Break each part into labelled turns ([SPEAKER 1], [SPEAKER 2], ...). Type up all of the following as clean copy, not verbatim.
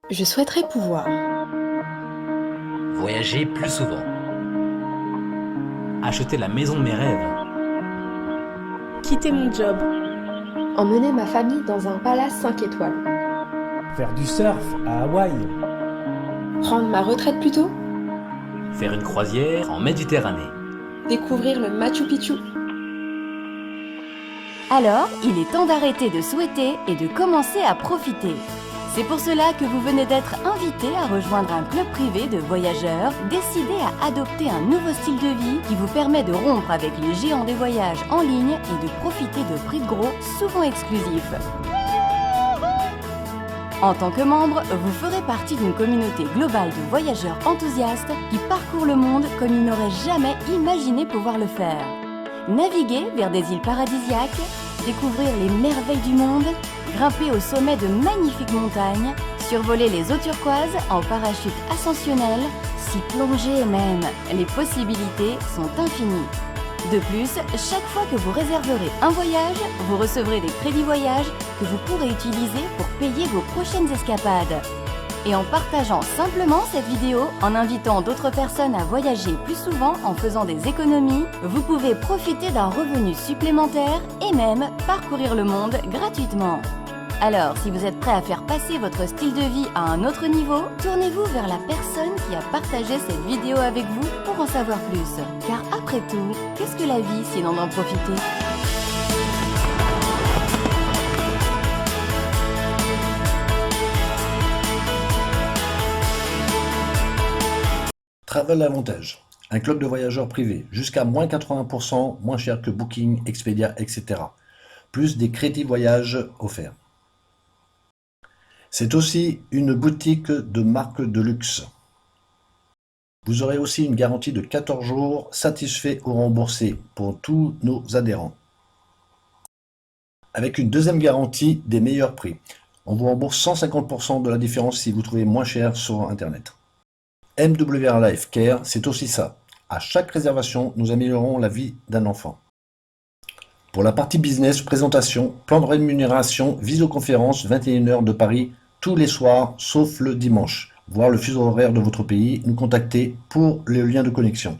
[SPEAKER 1] Je souhaiterais pouvoir
[SPEAKER 2] Voyager plus souvent. Acheter la maison de mes rêves.
[SPEAKER 3] Quitter mon job.
[SPEAKER 1] emmener ma famille dans un palace 5 étoiles.
[SPEAKER 4] Faire du surf à Hawaï.
[SPEAKER 1] Prendre ma retraite plus tôt.
[SPEAKER 2] Faire une croisière en Méditerranée.
[SPEAKER 1] Découvrir le Machu Picchu.
[SPEAKER 5] Alors, il est temps d'arrêter de souhaiter et de commencer à profiter. C'est pour cela que vous venez d'être invité à rejoindre un club privé de voyageurs décidés à adopter un nouveau style de vie qui vous permet de rompre avec les géants des voyages en ligne et de profiter de prix de gros souvent exclusifs. En tant que membre, vous ferez partie d'une communauté globale de voyageurs enthousiastes qui parcourent le monde comme ils n'auraient jamais imaginé pouvoir le faire. Naviguer vers des îles paradisiaques, découvrir les merveilles du monde, grimper au sommet de magnifiques montagnes, survoler les eaux turquoises en parachute ascensionnel, s'y plonger même. Les possibilités sont infinies. De plus, chaque fois que vous réserverez un voyage, vous recevrez des crédits voyage que vous pourrez utiliser pour payer vos prochaines escapades. Et en partageant simplement cette vidéo, en invitant d'autres personnes à voyager plus souvent en faisant des économies, vous pouvez profiter d'un revenu supplémentaire et même parcourir le monde gratuitement. Alors, si vous êtes prêt à faire passer votre style de vie à un autre niveau, tournez-vous vers la personne qui a partagé cette vidéo avec vous pour en savoir plus. Car après tout, qu'est-ce que la vie sinon d'en profiter ?
[SPEAKER 6] Travel Avantage, un club de voyageurs privés, jusqu'à moins 80%, moins cher que Booking, Expedia, etc. Plus des crédits voyage offerts. C'est aussi une boutique de marques de luxe. Vous aurez aussi une garantie de 14 jours satisfait ou remboursé pour tous nos adhérents. Avec une deuxième garantie des meilleurs prix. On vous rembourse 150% de la différence si vous trouvez moins cher sur Internet. MWR Life Care, c'est aussi ça. À chaque réservation, nous améliorons la vie d'un enfant. Pour la partie business, présentation, plan de rémunération, visioconférence, 21h de Paris, tous les soirs, sauf le dimanche. Voir le fuseau horaire de votre pays, nous contacter pour les liens de connexion.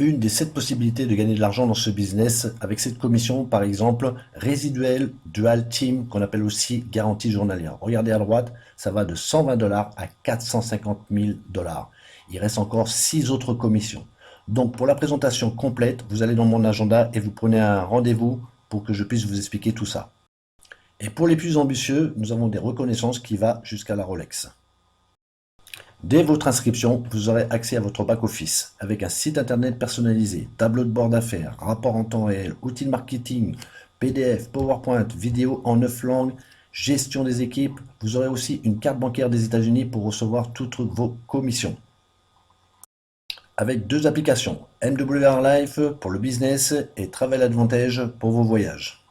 [SPEAKER 6] Une des 7 possibilités de gagner de l'argent dans ce business, avec cette commission, par exemple, résiduelle Dual Team, qu'on appelle aussi garantie journalière. Regardez à droite, ça va de 120 $ à 450 000 $. Il reste encore 6 autres commissions. Donc, pour la présentation complète, vous allez dans mon agenda et vous prenez un rendez-vous pour que je puisse vous expliquer tout ça. Et pour les plus ambitieux, nous avons des reconnaissances qui vont jusqu'à la Rolex. Dès votre inscription, vous aurez accès à votre back-office avec un site internet personnalisé, tableau de bord d'affaires, rapport en temps réel, outils de marketing, PDF, PowerPoint, vidéo en 9 langues, gestion des équipes. Vous aurez aussi une carte bancaire des États-Unis pour recevoir toutes vos commissions. Avec 2 applications, MWR Life pour le business et Travel Advantage pour vos voyages.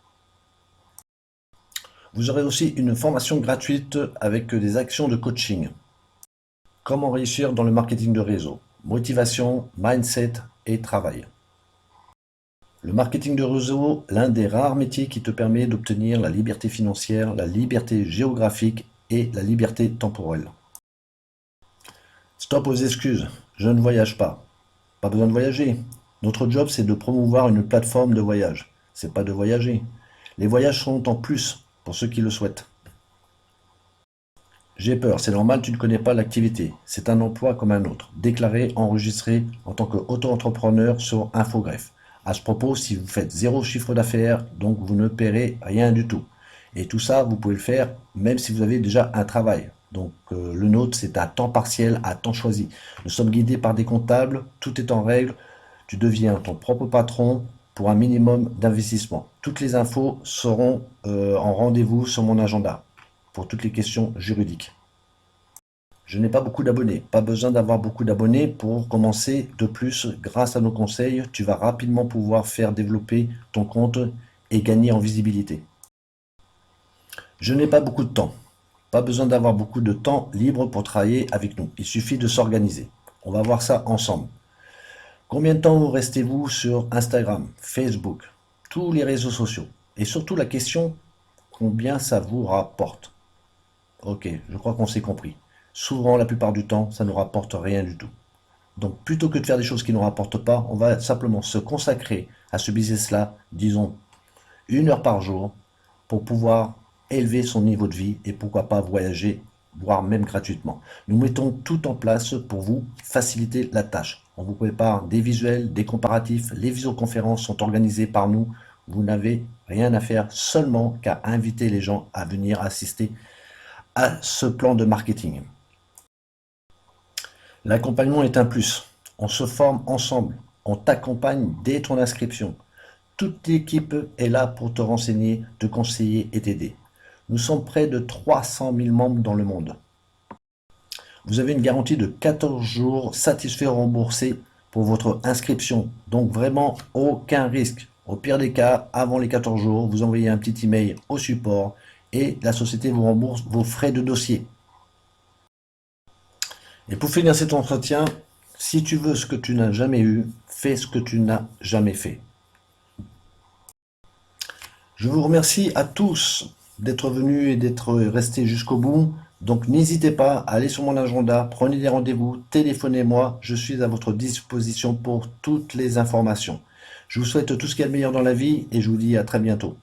[SPEAKER 6] Vous aurez aussi une formation gratuite avec des actions de coaching. Comment réussir dans le marketing de réseau, motivation, mindset et travail. Le marketing de réseau, l'un des rares métiers qui te permet d'obtenir la liberté financière, la liberté géographique et la liberté temporelle. Stop aux excuses, je ne voyage pas. Pas besoin de voyager. Notre job, c'est de promouvoir une plateforme de voyage. C'est pas de voyager. Les voyages sont en plus pour ceux qui le souhaitent. J'ai peur, c'est normal, tu ne connais pas l'activité. C'est un emploi comme un autre. Déclaré, enregistré en tant qu'auto-entrepreneur sur Infogreffe. À ce propos, si vous faites 0 chiffre d'affaires, donc vous ne paierez rien du tout. Et tout ça, vous pouvez le faire même si vous avez déjà un travail. Donc le nôtre, c'est à temps partiel, à temps choisi. Nous sommes guidés par des comptables, tout est en règle. Tu deviens ton propre patron pour un minimum d'investissement. Toutes les infos seront en rendez-vous sur mon agenda pour toutes les questions juridiques. Je n'ai pas beaucoup d'abonnés. Pas besoin d'avoir beaucoup d'abonnés pour commencer. De plus, grâce à nos conseils, tu vas rapidement pouvoir faire développer ton compte et gagner en visibilité. Je n'ai pas beaucoup de temps. Pas besoin d'avoir beaucoup de temps libre pour travailler avec nous. Il suffit de s'organiser. On va voir ça ensemble. Combien de temps restez-vous sur Instagram, Facebook, tous les réseaux sociaux? Et surtout la question, combien ça vous rapporte? Ok, je crois qu'on s'est compris. Souvent, la plupart du temps, ça ne nous rapporte rien du tout. Donc, plutôt que de faire des choses qui ne nous rapportent pas, on va simplement se consacrer à ce business-là, disons, 1 heure par jour, pour pouvoir élever son niveau de vie et pourquoi pas voyager, voire même gratuitement. Nous mettons tout en place pour vous faciliter la tâche. On vous prépare des visuels, des comparatifs, les visioconférences sont organisées par nous. Vous n'avez rien à faire, seulement qu'à inviter les gens à venir assister à ce plan de marketing. L'accompagnement est un plus. On se forme ensemble. On t'accompagne dès ton inscription. Toute l'équipe est là pour te renseigner, te conseiller et t'aider. Nous sommes près de 300 000 membres dans le monde. Vous avez une garantie de 14 jours satisfait remboursé pour votre inscription. Donc vraiment aucun risque. Au pire des cas, avant les 14 jours, vous envoyez un petit email au support et la société vous rembourse vos frais de dossier. Et pour finir cet entretien, si tu veux ce que tu n'as jamais eu, fais ce que tu n'as jamais fait. Je vous remercie à tous d'être venus et d'être restés jusqu'au bout. Donc n'hésitez pas à aller sur mon agenda, prenez des rendez-vous, téléphonez-moi, je suis à votre disposition pour toutes les informations. Je vous souhaite tout ce qu'il y a de meilleur dans la vie et je vous dis à très bientôt.